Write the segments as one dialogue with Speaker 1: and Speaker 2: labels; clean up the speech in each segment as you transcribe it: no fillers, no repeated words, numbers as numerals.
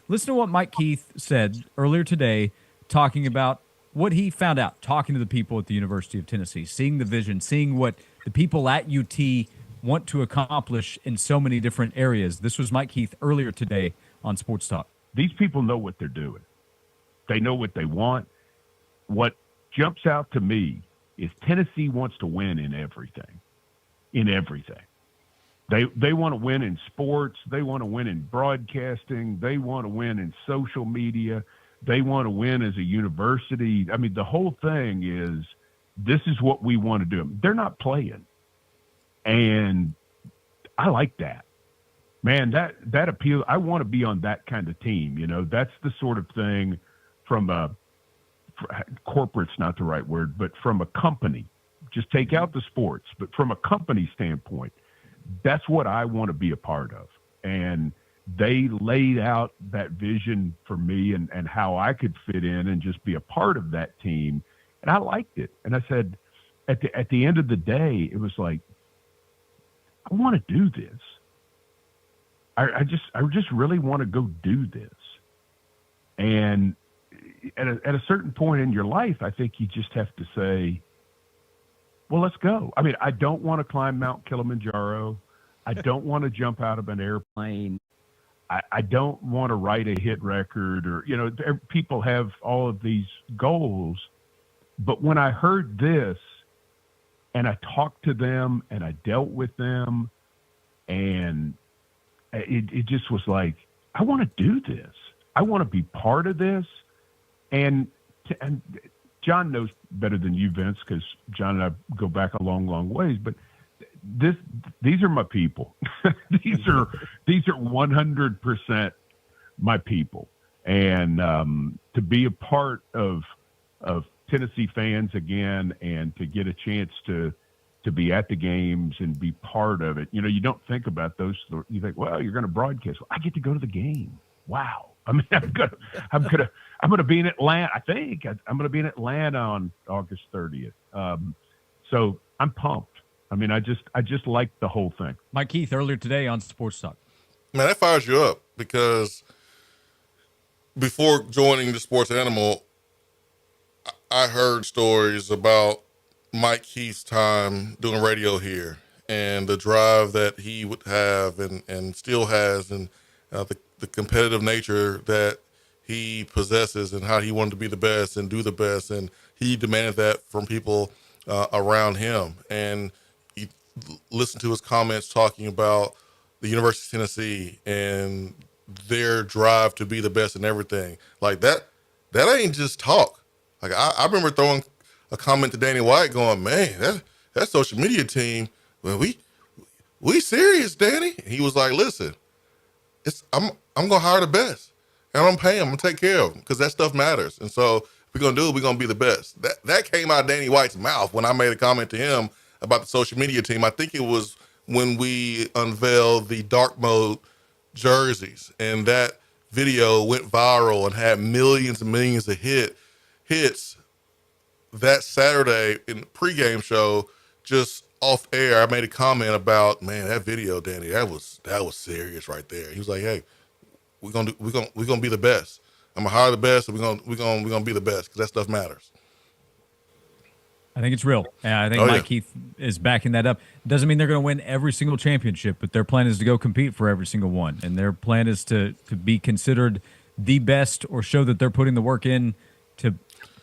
Speaker 1: Listen to what Mike Keith said earlier today, talking about what he found out, talking to the people at the University of Tennessee, seeing the vision, seeing what the people at UT want to accomplish in so many different areas. This was Mike Keith earlier today on Sports Talk.
Speaker 2: These people know what they're doing. They know what they want. What jumps out to me is Tennessee wants to win in everything. In everything. They want to win in sports. They want to win in broadcasting. They want to win in social media. They want to win as a university. I mean, the whole thing is, this is what we want to do. They're not playing. And I like that. Man, that appeals. I want to be on that kind of team. You know, that's the sort of thing from corporate's not the right word, but from a company. Just take out the sports, but from a company standpoint, that's what I want to be a part of. And they laid out that vision for me and how I could fit in and just be a part of that team. And I liked it. And I said, at the end of the day, it was like, I want to do this. I just really want to go do this. And at a certain point in your life, I think you just have to say, well, let's go. I mean, I don't want to climb Mount Kilimanjaro. I don't want to jump out of an airplane. I don't want to write a hit record, or, you know, people have all of these goals. But when I heard this and I talked to them and I dealt with them, and it just was like, I want to do this. I want to be part of this. And John knows better than you, Vince, because John and I go back a long, long ways. But these are my people. these are 100% my people. And to be a part of Tennessee fans again, and to get a chance to be at the games and be part of it. You know, you don't think about those. You think, well, you're going to broadcast. Well, I get to go to the game. Wow. I mean, I'm gonna be in Atlanta. I think I'm gonna be in Atlanta on August 30th. So I'm pumped. I mean, I just like the whole thing.
Speaker 1: Mike Keith earlier today on Sports Talk.
Speaker 3: Man, that fires you up, because before joining the Sports Animal, I heard stories about Mike Keith's time doing radio here and the drive that he would have and still has, and the competitive nature that he possesses, and how he wanted to be the best and do the best. And he demanded that from people around him. And you listen to his comments talking about the University of Tennessee and their drive to be the best in everything. Like that ain't just talk. Like I remember throwing a comment to Danny White going, man, that social media team, well, we serious, Danny. And he was like, listen, I'm gonna hire the best, and I'm paying them, I'm gonna take care of them, because that stuff matters. And so if we're gonna do it, we're gonna be the best. That came out of Danny White's mouth when I made a comment to him about the social media team. I think it was when we unveiled the dark mode jerseys, and that video went viral and had millions and millions of hits. That Saturday in the pregame show, just off air, I made a comment about, man, that video, Danny, that was serious right there. He was like, hey, we're gonna be the best. I'm gonna hire the best, and we're gonna be the best, because that stuff matters.
Speaker 1: I think it's real. I think Mike Keith is backing that up. Doesn't mean they're going to win every single championship, but their plan is to go compete for every single one, and their plan is to be considered the best, or show that they're putting the work in to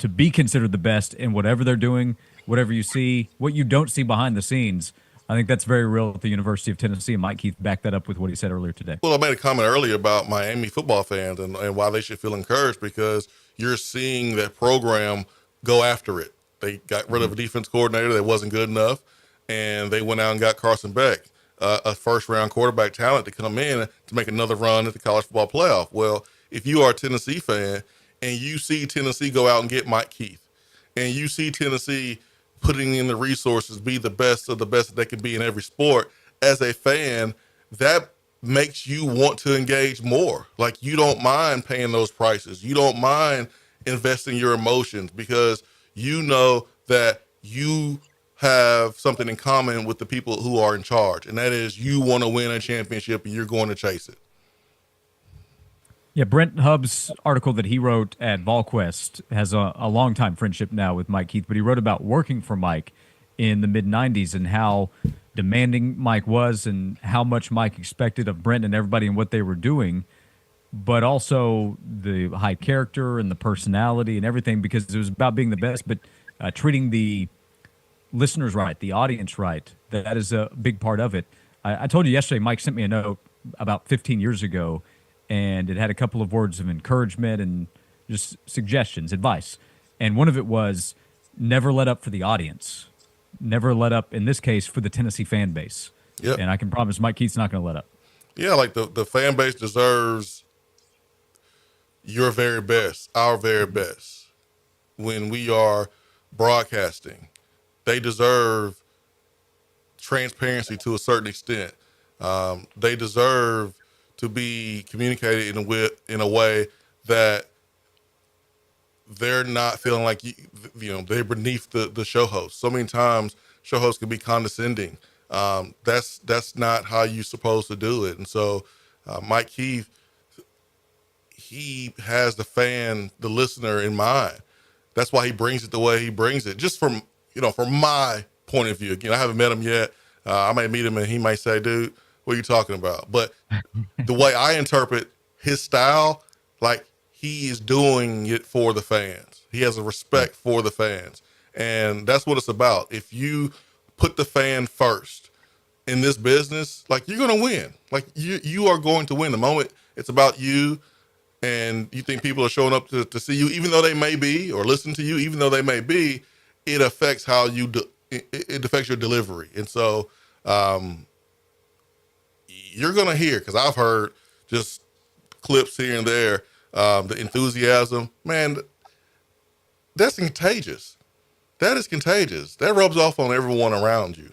Speaker 1: be considered the best in whatever they're doing. Whatever you see, what you don't see behind the scenes, I think that's very real at the University of Tennessee, and Mike Keith backed that up with what he said earlier today.
Speaker 3: Well, I made a comment earlier about Miami football fans and why they should feel encouraged, because you're seeing that program go after it. They got rid of a defense coordinator that wasn't good enough, and they went out and got Carson Beck, a first-round quarterback talent, to come in to make another run at the college football playoff. Well, if you are a Tennessee fan and you see Tennessee go out and get Mike Keith, and you see Tennessee putting in the resources, be the best of the best that they can be in every sport, as a fan, that makes you want to engage more. Like, you don't mind paying those prices. You don't mind investing your emotions, because you know that you have something in common with the people who are in charge, and that is you want to win a championship and you're going to chase it.
Speaker 1: Yeah, Brent Hubb's article that he wrote at VolQuest has a long time friendship now with Mike Keith, but he wrote about working for Mike in the mid 90s and how demanding Mike was and how much Mike expected of Brent and everybody and what they were doing, but also the high character and the personality and everything because it was about being the best, but treating the listeners right, the audience right. That is a big part of it. I told you yesterday, Mike sent me a note about 15 years ago, and it had a couple of words of encouragement and just suggestions, advice. And one of it was never let up for the audience, never let up, in this case, for the Tennessee fan base.
Speaker 3: Yep.
Speaker 1: And I can promise Mike Keith's not going to let up.
Speaker 3: Yeah, like the fan base deserves your very best, our very best. When we are broadcasting, they deserve transparency to a certain extent. They deserve to be communicated in a way that they're not feeling like they're beneath the show host. So many times, show hosts can be condescending. That's not how you're supposed to do it. And so, Mike Keith, he has the listener in mind. That's why he brings it the way he brings it. Just from my point of view. Again, I haven't met him yet. I may meet him and he might say, "Dude, what are you talking about?" But the way I interpret his style, like he is doing it for the fans. He has a respect for the fans, and that's what it's about. If you put the fan first in this business, like you're gonna win. Like you are going to win. The moment it's about you and you think people are showing up to see you, even though they may be, or listen to you, even though they may be, it affects how it affects your delivery. And so you're going to hear, because I've heard just clips here and there, the enthusiasm, man, that's contagious. That is contagious. That rubs off on everyone around you.